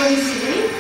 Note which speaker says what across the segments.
Speaker 1: coincider.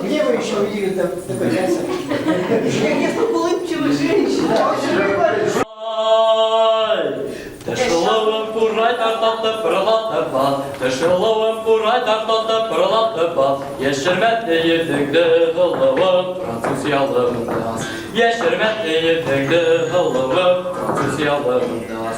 Speaker 2: Где вы еще увидели такой концерт? Если улыбчивая женщина.
Speaker 3: Тяжеловым пурай тартатты пырылатты бал, тяжеловым пурай тартатты пырылатты бал. Яшермәтне ертеңді ғылывым, француз ялығында. Яшермәтне ертеңді ғылывым, француз ялығында.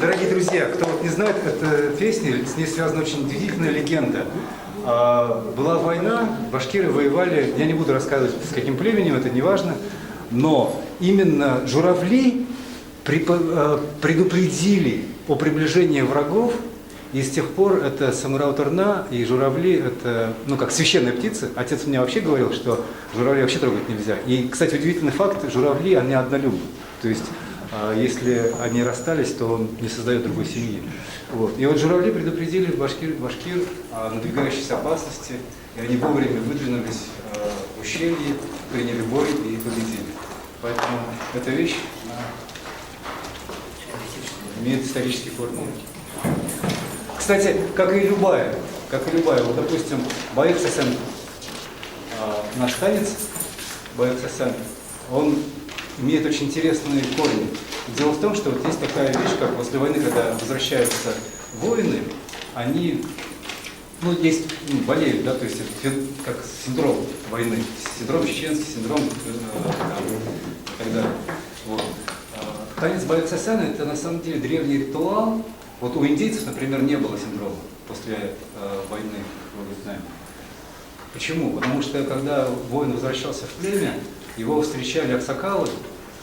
Speaker 1: Дорогие друзья, кто вот не знает, эта песня, с ней связана очень удивительная легенда. Была война, башкиры воевали, я не буду рассказывать, с каким племенем, это не важно, но именно журавли предупредили о приближении врагов, и с тех пор это самурау-торна и журавли, это, ну, как священные птицы. Отец мне вообще говорил, что журавли вообще трогать нельзя. И, кстати, удивительный факт, журавли, они однолюбны. То есть, если они расстались, то он не создает другой семьи. Вот. И вот журавли предупредили башкир о надвигающейся опасности, и они вовремя выдвинулись в ущелье, приняли бой и победили. Поэтому эта вещь имеет исторические корни. Кстати, как и любая, вот, допустим, Баек-Сасен, наш танец, Баек-Сасен, он имеет очень интересные корни. Дело в том, что вот есть такая вещь, как после войны, когда возвращаются воины, они, ну, есть, болеют, да, то есть это как синдром войны, синдром чеченский, синдром и так далее. Вот. Танец Баек-Сасен — это на самом деле древний ритуал. Вот у индейцев, например, не было синдрома после войны во Вьетнаме. Почему? Потому что когда воин возвращался в племя, его встречали аксакалы,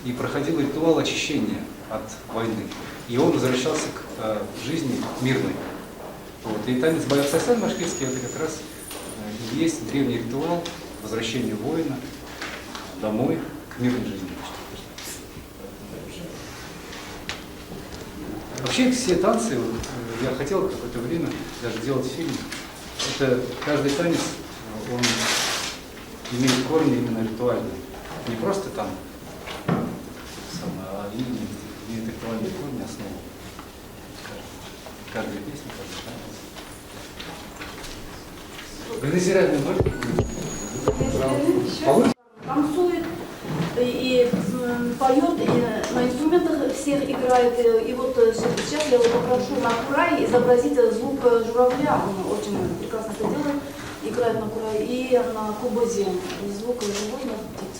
Speaker 1: и проходил ритуал очищения от войны. И он возвращался к жизни мирной. Вот. И танец Баек-Сасен башкирский — это как раз и есть древний ритуал возвращения воина домой к мирной жизни. Вообще все танцы, я хотел какое-то время даже делать фильм, это каждый танец, он имеет корни именно ритуальные. Не просто там, а имеет ритуальные корни, основу. Каждая песня, каждый танец.
Speaker 4: Танцует и поет, и на инструментах всех играет. И вот сейчас я его попрошу на курай изобразить звук журавля. Он очень прекрасно это делает. Играет на курай и на кубозе звук животных, птиц.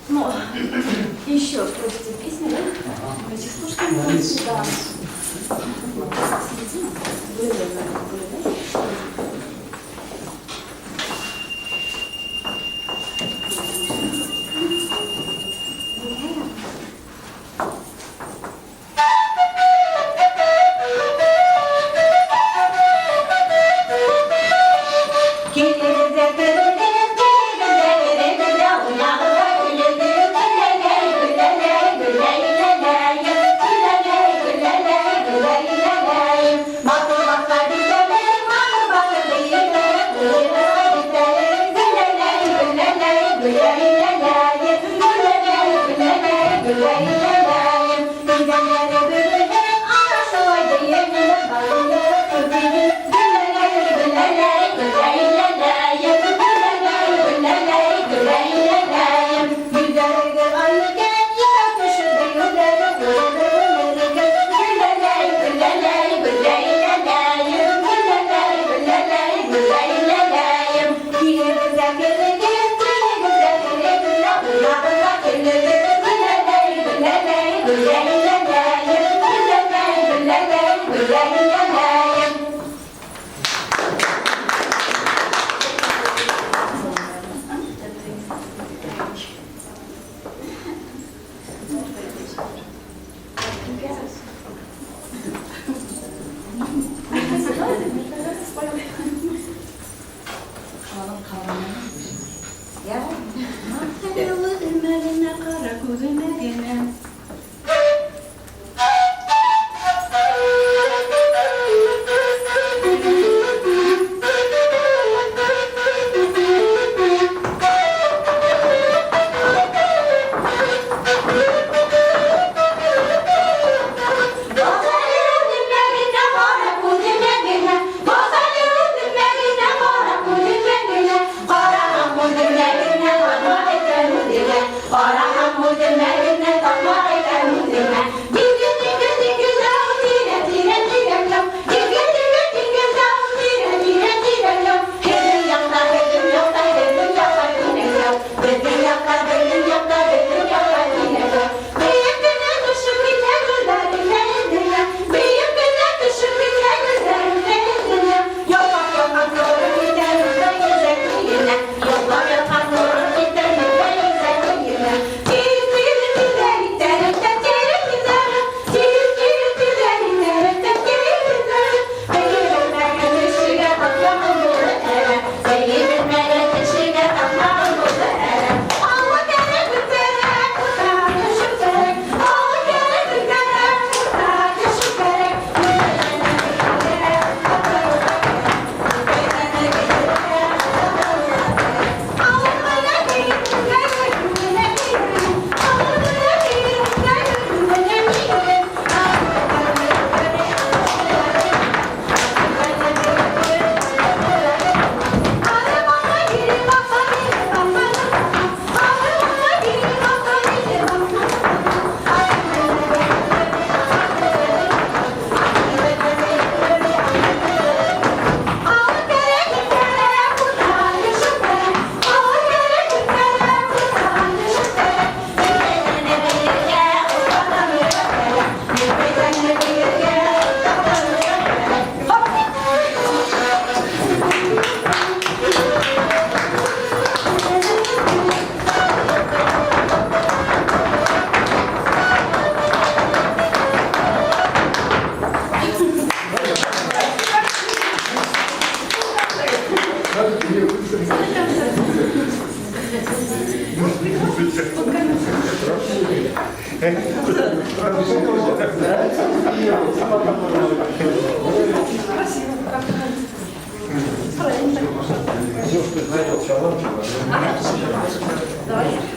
Speaker 4: Ну, еще, простите, песня, да? Давайте слушаем. Да. Середина.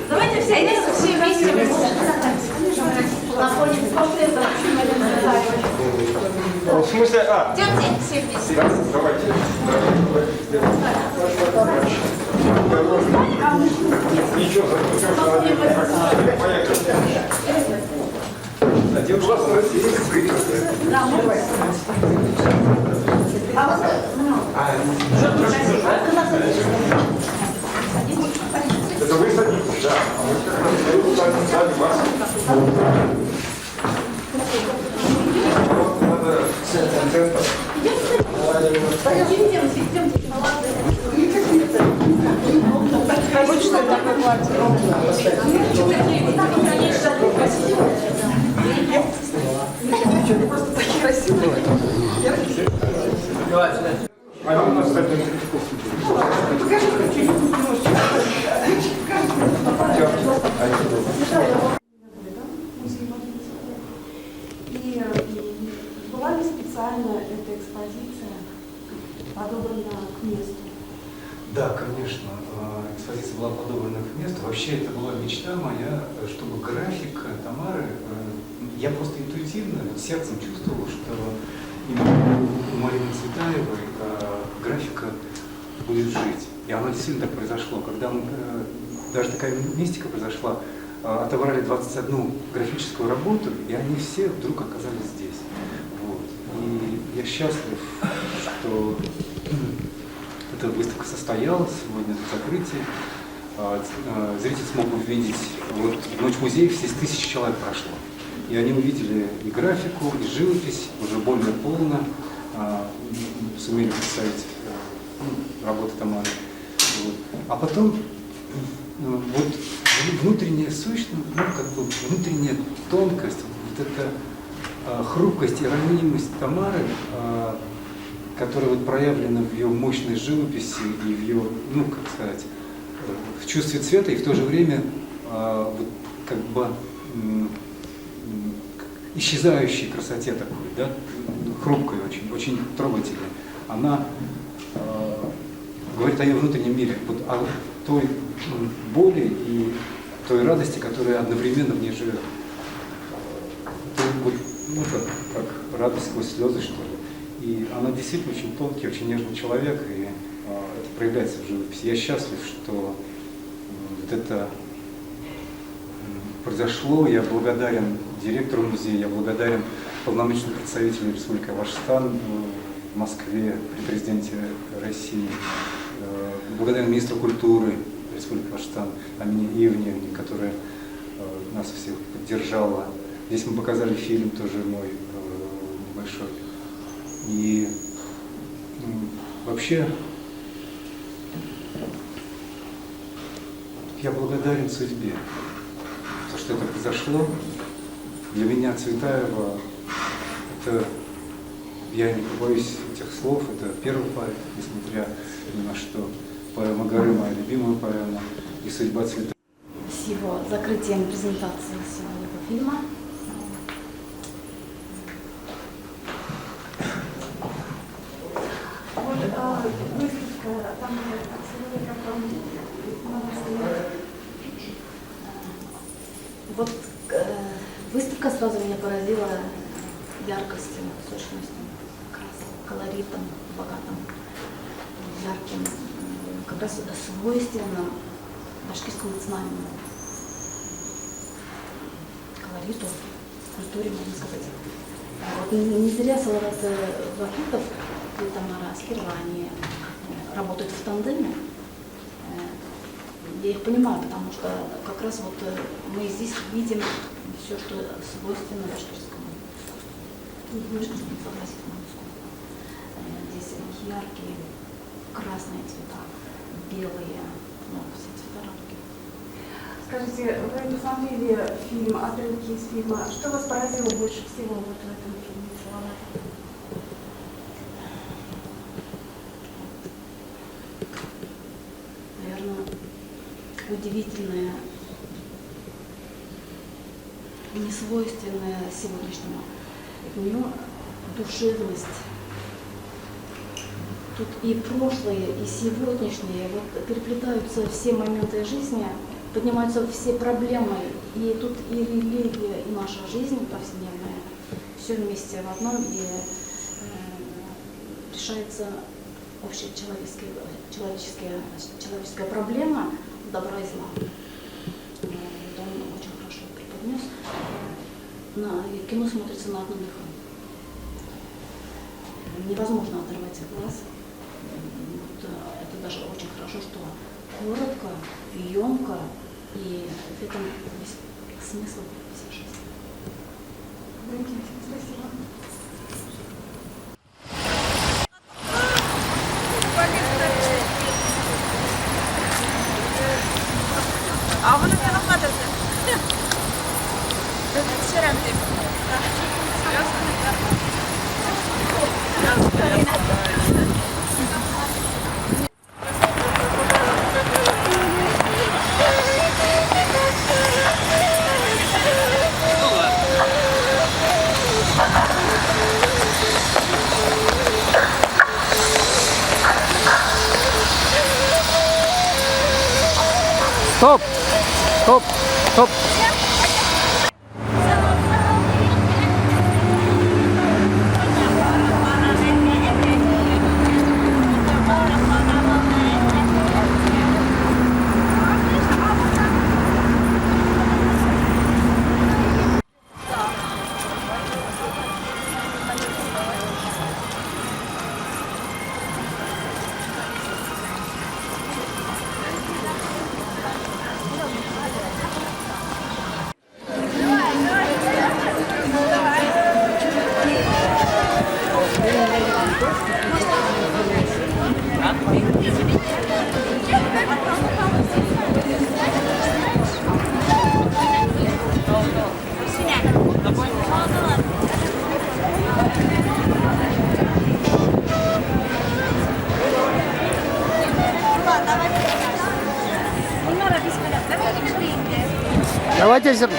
Speaker 4: Давайте все вместе на фоне портрета.
Speaker 1: В смысле,
Speaker 4: Идемте все вместе.
Speaker 1: давайте. Ничего,
Speaker 4: На фоне портрета.
Speaker 1: А девушка
Speaker 4: Да, можно. А вот, ну,
Speaker 5: Это вы садитесь, да. А мы как раз садим сзади вас. Надо центр.
Speaker 4: Идемте,
Speaker 2: Обычно такой квартира. Они просто такие красивые.
Speaker 5: А у нас это
Speaker 2: Покажи,
Speaker 6: И была ли специально эта экспозиция подобрана к месту?
Speaker 1: Да, конечно, экспозиция была подобрана к месту. Вообще это была мечта моя, чтобы графика Тамары, я просто интуитивно, сердцем чувствовал, что именно у Марины Цветаевой графика будет жить. И оно действительно так произошло. Когда мы, даже такая мистика произошла, отобрали 21 графическую работу, и они все вдруг оказались здесь. Вот. И я счастлив, что эта выставка состоялась, сегодня это закрытие. Зритель смог увидеть, вот в Ночь музеев здесь 1000 человек прошло. И они увидели и графику, и живопись, уже более полно, сумели представить работы Тамары. Вот. А потом вот внутренняя сущность, как бы внутренняя тонкость, вот эта хрупкость и ранимость Тамары, которая вот проявлена в ее мощной живописи и в ее, как сказать, в чувстве цвета, и в то же время вот как бы исчезающей красоте такой, да, хрупкой очень, очень трогательной. Она говорит о ее внутреннем мире, вот о той боли и той радости, которая одновременно в ней живет. Вот, как радость сквозь слезы, что ли. И она действительно очень тонкий, очень нежный человек, и это проявляется в живописи. Я счастлив, что вот это произошло. Я благодарен директору музея, я благодарен полномочному представителю Республики Башкортостан в Москве при президенте России, благодарен министру культуры Республики Башкортостан Амине Иваневне, которая нас всех поддержала. Здесь мы показали фильм тоже мой небольшой. И вообще я благодарен судьбе, за что это произошло. Для меня Цветаева, это, я не побоюсь этих слов, это первый поэт, несмотря ни на что. Поэма «Горы» моя любимая поэма, и судьба Цветаева.
Speaker 4: с его закрытием презентации сегодня фильма.
Speaker 6: Вот выставка, там сегодня как вам
Speaker 4: Вот выставка сразу меня поразила яркостью, сочностью, колоритом, богатым, ярким, как раз свойственным башкирскому национальному колориту, культуре, можно сказать. Вот не зря Салават Вахитов и Тамара сперва они работают в тандеме. Я их понимаю, потому что как раз вот мы здесь видим все, что свойственно башкирскому изобразительному искусству. Здесь яркие красные цвета, белые, все цвета радуги.
Speaker 6: Скажите, вы посмотрели фильм, отрывки из фильма. Что вас поразило больше всего вот в этом фильме Салавата?
Speaker 4: Наверное, удивительная, несвойственная сегодняшнему дню душевность. Тут и прошлое, и сегодняшнее, вот переплетаются все моменты жизни, поднимаются все проблемы, и тут и религия, и наша жизнь повседневная, все вместе в одном, и решается общая человеческая проблема добра и зла. Вот он очень хорошо преподнес. кино смотрится на одном дыхании. Невозможно оторвать глаз. Это даже очень хорошо, что коротко, емко, и в этом весь смысл всей жизни.
Speaker 6: Спасибо.
Speaker 7: А bunu sen anladın. Şerem değil.
Speaker 1: Стоп! Стоп! Стоп! Давайте зерно.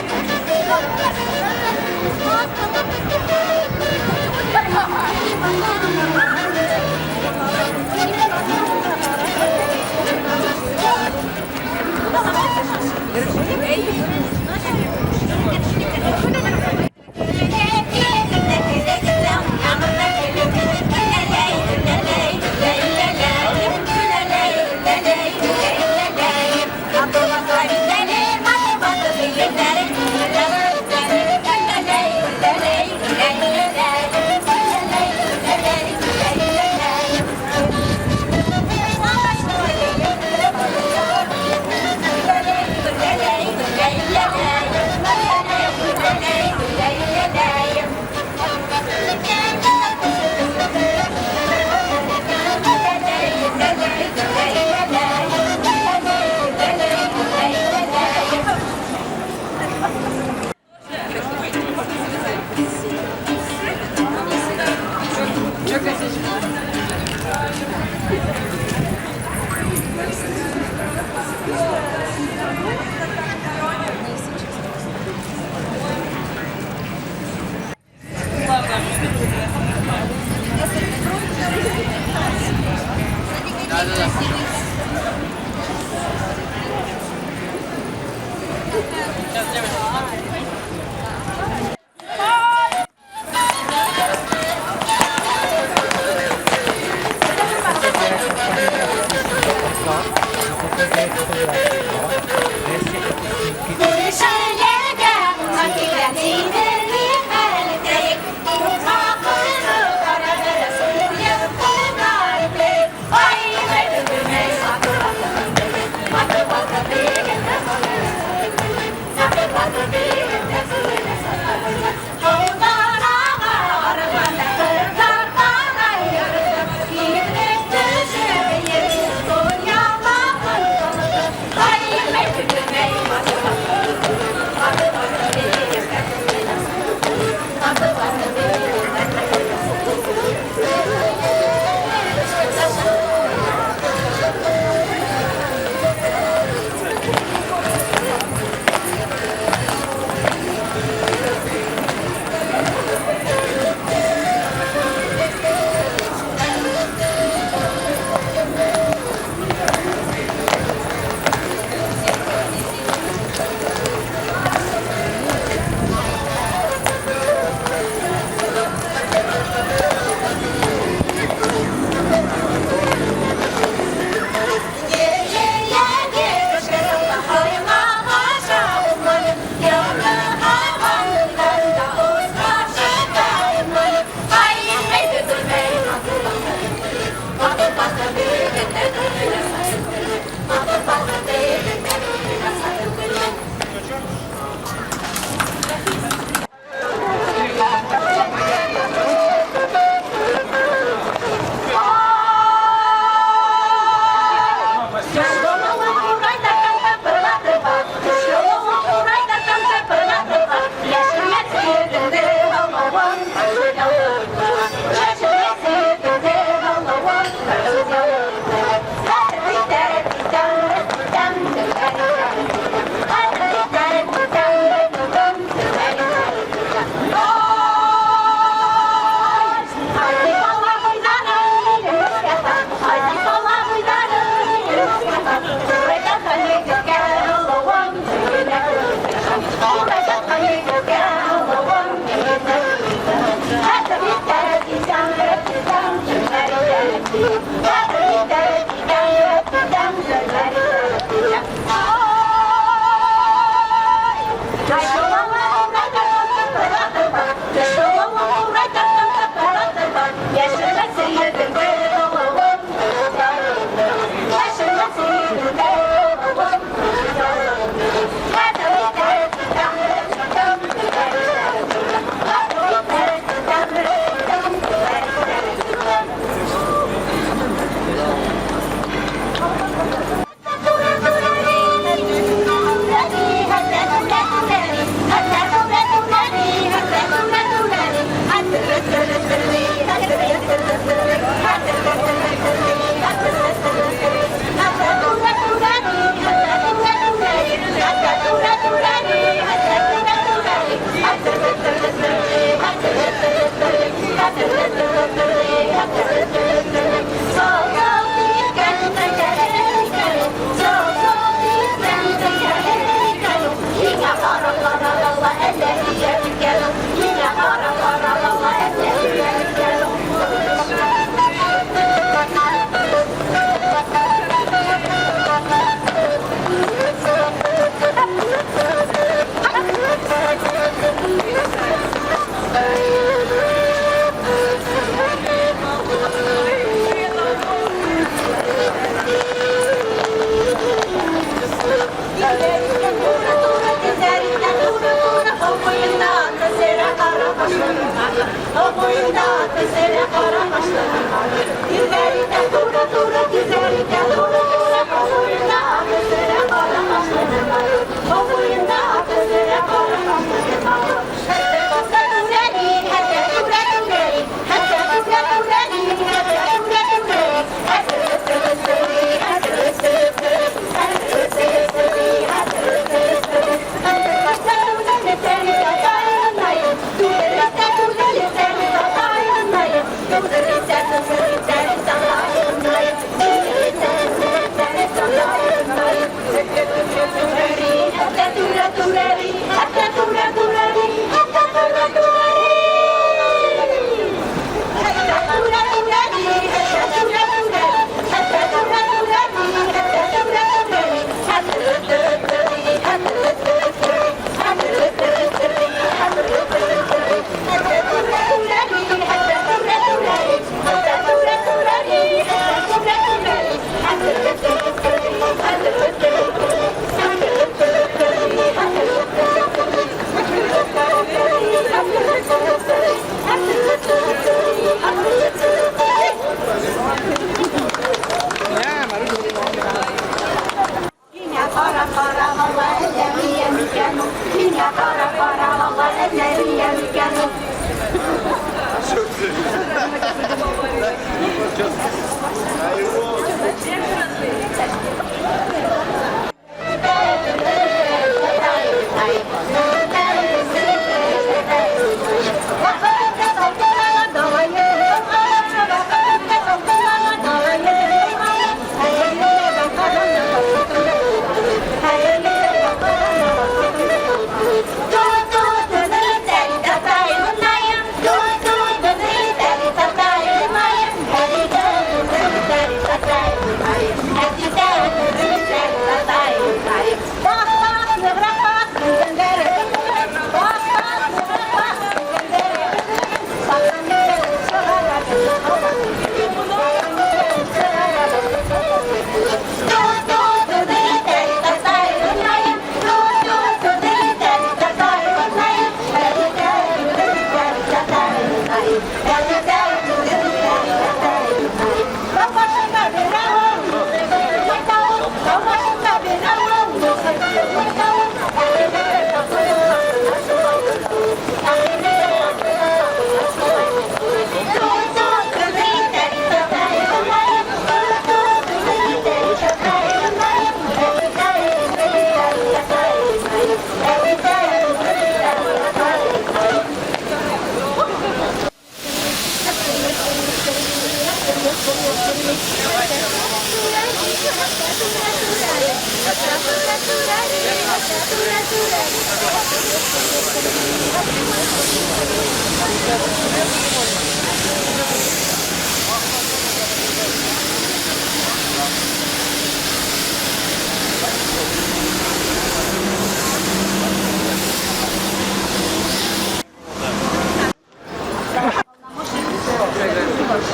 Speaker 7: Thank you.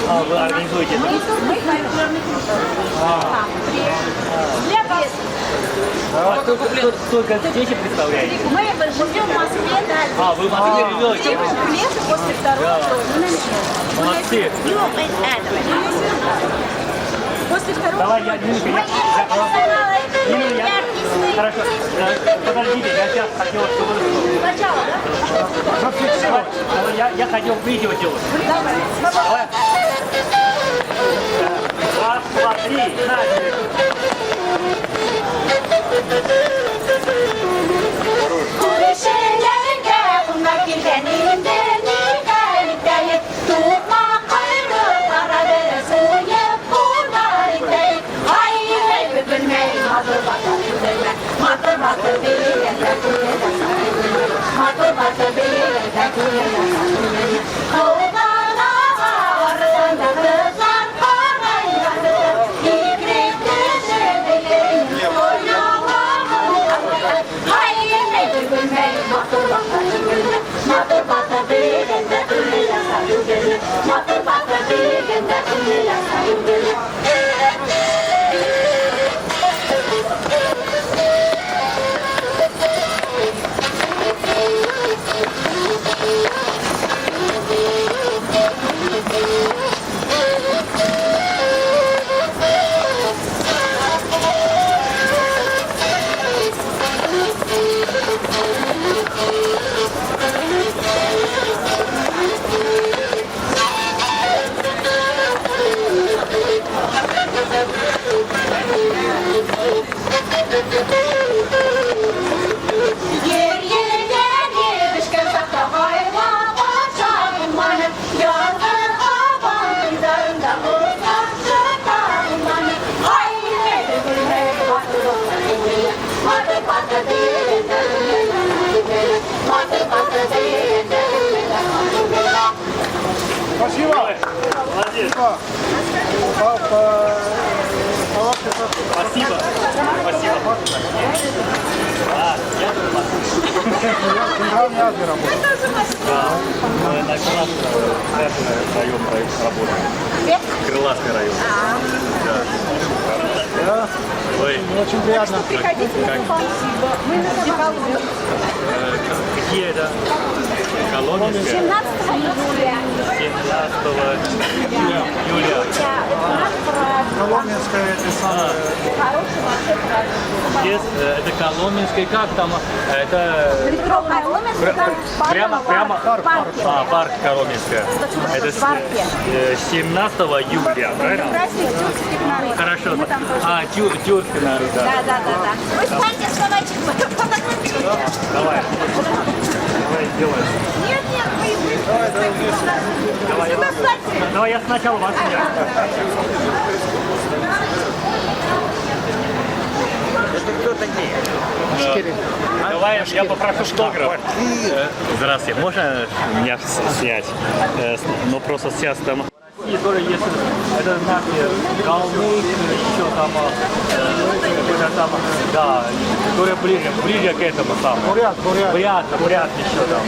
Speaker 3: А, вы организуете это? Только дети представляете?
Speaker 6: Мы живем в Москве, да.
Speaker 3: А, вы в Москве живете?
Speaker 6: Лето после второго тоже.
Speaker 3: Молодцы.
Speaker 6: После второго
Speaker 3: Давай, я Нину, Хорошо. Подождите, я сейчас хотел, чтобы...
Speaker 6: сначала, да?
Speaker 3: Давай, я хотел видео делать. Давай. Раз, два, три, начали.
Speaker 5: Спасибо.
Speaker 3: Молодец. Спасибо. Спасибо.
Speaker 5: Центральная Азия работает.
Speaker 3: Да. Мы на Крылатский район работаем. Крылатский район. Да. Ой,
Speaker 5: Очень приятно.
Speaker 3: какие это? Коломенская?
Speaker 8: 17 июля.
Speaker 3: 17 июля.
Speaker 5: Коломенская это самое.
Speaker 8: Хороший вообще праздник.
Speaker 3: Есть, это Коломенская, как там? Это
Speaker 8: Метро Коломенская, там
Speaker 3: прямо
Speaker 8: парк.
Speaker 3: парк Коломенская. Это
Speaker 8: В парке.
Speaker 3: 17 июля, правильно?
Speaker 8: Праздник тюркских народов.
Speaker 3: Хорошо.
Speaker 8: Мы там тоже.
Speaker 3: Тюркский народ, да.
Speaker 8: Да. Вы встаньте, сыночек,
Speaker 3: Давай. Давай, сделаем.
Speaker 8: Нет, вы
Speaker 3: Давай,
Speaker 8: сюда встаньте.
Speaker 3: Давай я сначала вас снять. Давай я попрошу автограф. Здравствуйте, можно меня снять? Но просто сейчас там... Которые есть, это наши Калмык, еще там, да, которые ближе к этому самому. Бурят еще там.